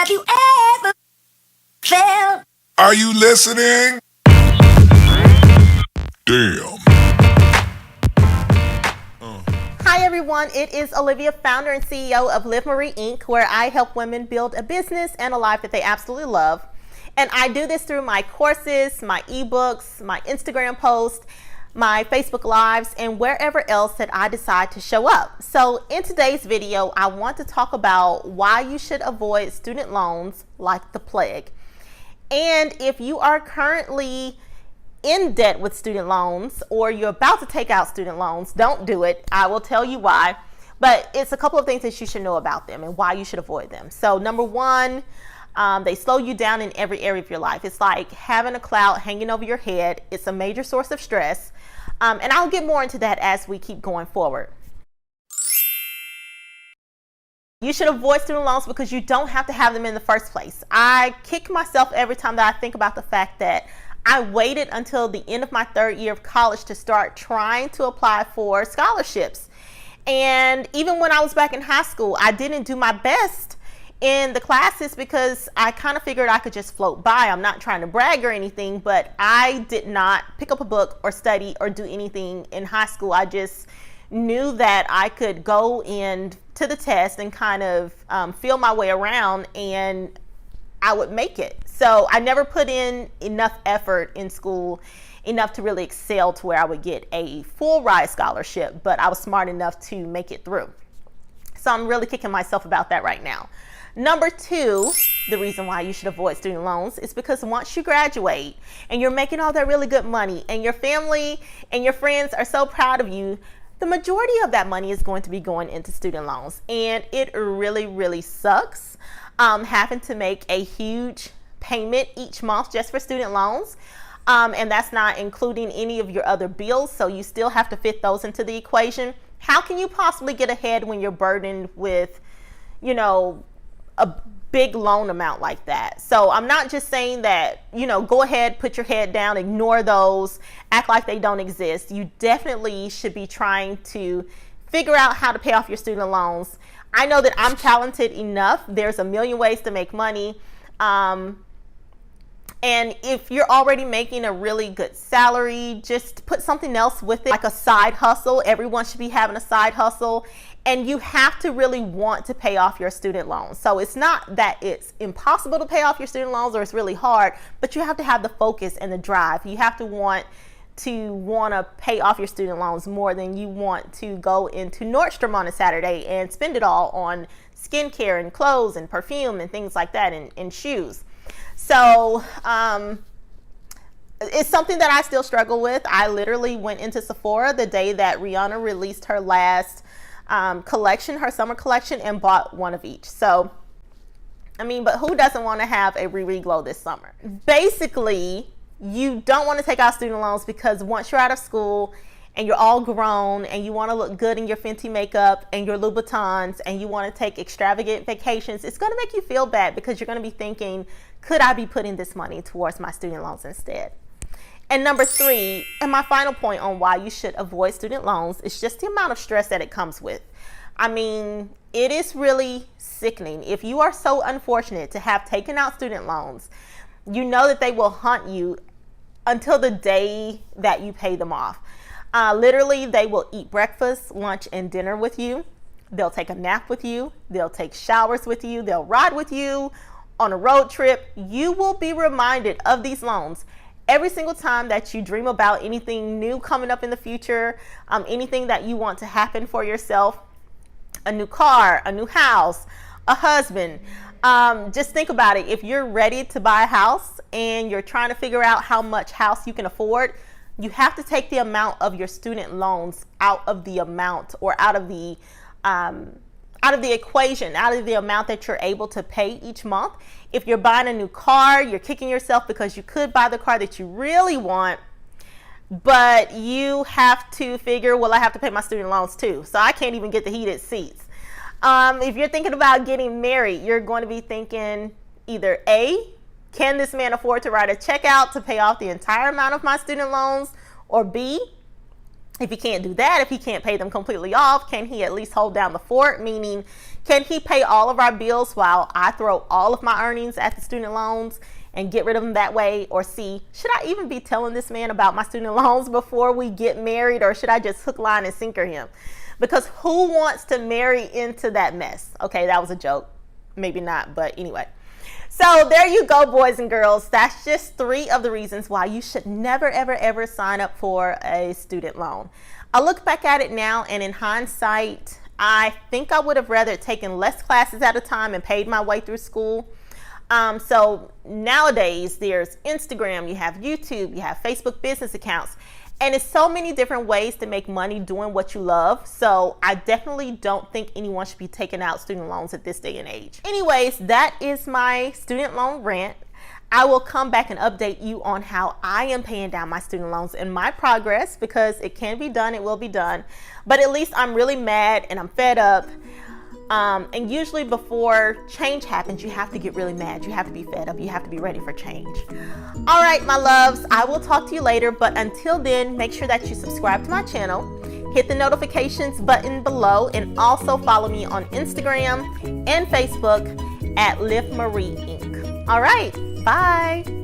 Have you ever felt? Are you listening? Damn. Hi everyone, it is Olivia, founder and CEO of Live Marie Inc., where I help women build a business and a life that they absolutely love. And I do this through my courses, my ebooks, my Instagram posts, my Facebook Lives, and wherever else that I decide to show up. So in today's video, I want to talk about why you should avoid student loans like the plague. And if you are currently in debt with student loans, or you're about to take out student loans, don't do it. I will tell you why. But it's a couple of things that you should know about them and why you should avoid them. So number one, they slow you down in every area of your life. It's like having a cloud hanging over your head. It's a major source of stress. And I'll get more into that as we keep going forward. You should avoid student loans because you don't have to have them in the first place. I kick myself every time that I think about the fact that I waited until the end of my third year of college to start trying to apply for scholarships. And even when I was back in high school, I didn't do my best in the classes because I kind of figured I could just float by. I'm not trying to brag or anything, but I did not pick up a book or study or do anything in high school. I just knew that I could go in to the test and kind of feel my way around and I would make it. So I never put in enough effort in school, enough to really excel to where I would get a full ride scholarship, but I was smart enough to make it through. So I'm really kicking myself about that right now. Number two, the reason why you should avoid student loans is because once you graduate and you're making all that really good money and your family and your friends are so proud of you, the majority of that money is going to be going into student loans. And it really, really sucks having to make a huge payment each month just for student loans. And that's not including any of your other bills. So you still have to fit those into the equation. How can you possibly get ahead when you're burdened with, you know, a big loan amount like that? So I'm not just saying that, you know, go ahead, put your head down, ignore those, act like they don't exist. You definitely should be trying to figure out how to pay off your student loans. I know that I'm talented enough. There's a million ways to make money. And if you're already making a really good salary, just put something else with it, like a side hustle. Everyone should be having a side hustle. And you have to really want to pay off your student loans. So it's not that it's impossible to pay off your student loans or it's really hard, but you have to have the focus and the drive. You have to want to pay off your student loans more than you want to go into Nordstrom on a Saturday and spend it all on skincare and clothes and perfume and things like that, and shoes. So it's something that I still struggle with. I literally went into Sephora the day that Rihanna released her last collection, her summer collection, and bought one of each. So, I mean, but who doesn't want to have a Riri glow this summer? Basically, you don't want to take out student loans because once you're out of school and you're all grown and you want to look good in your Fenty makeup and your Louboutins and you want to take extravagant vacations, it's going to make you feel bad because you're going to be thinking, could I be putting this money towards my student loans instead? And number three, and my final point on why you should avoid student loans, is just the amount of stress that it comes with. I mean, it is really sickening. If you are so unfortunate to have taken out student loans, you know that they will haunt you until the day that you pay them off. Literally, they will eat breakfast, lunch, and dinner with you. They'll take a nap with you. They'll take showers with you. They'll ride with you on a road trip. You will be reminded of these loans every single time that you dream about anything new coming up in the future, anything that you want to happen for yourself, a new car, a new house, a husband. Just think about it. If you're ready to buy a house and you're trying to figure out how much house you can afford, you have to take the amount of your student loans out of the amount, or out of the equation, out of the amount that you're able to pay each month. If you're buying a new car, you're kicking yourself because you could buy the car that you really want, but you have to figure, well, I have to pay my student loans too, so I can't even get the heated seats. If you're thinking about getting married, you're going to be thinking either A, can this man afford to write a check out to pay off the entire amount of my student loans? Or B, if he can't do that, if he can't pay them completely off, can he at least hold down the fort? Meaning, Can he pay all of our bills while I throw all of my earnings at the student loans and get rid of them that way? Or C, should I even be telling this man about my student loans before we get married, or should I just hook, line, and sinker him? Because who wants to marry into that mess? Okay, that was a joke. Maybe not, but anyway. So there you go, boys and girls. That's just 3 of the reasons why you should never, ever, ever sign up for a student loan. I look back at it now, and in hindsight, I think I would have rather taken less classes at a time and paid my way through school. So nowadays, there's Instagram, you have YouTube, you have Facebook business accounts, and it's so many different ways to make money doing what you love. So I definitely don't think anyone should be taking out student loans at this day and age. Anyways, that is my student loan rant. I will come back and update you on how I am paying down my student loans and my progress, because it can be done, it will be done. But at least I'm really mad and I'm fed up. And usually before change happens, you have to get really mad. You have to be fed up. You have to be ready for change. All right, my loves, I will talk to you later. But until then, make sure that you subscribe to my channel, hit the notifications button below, and also follow me on Instagram and Facebook at Liv Marie Inc. All right, bye.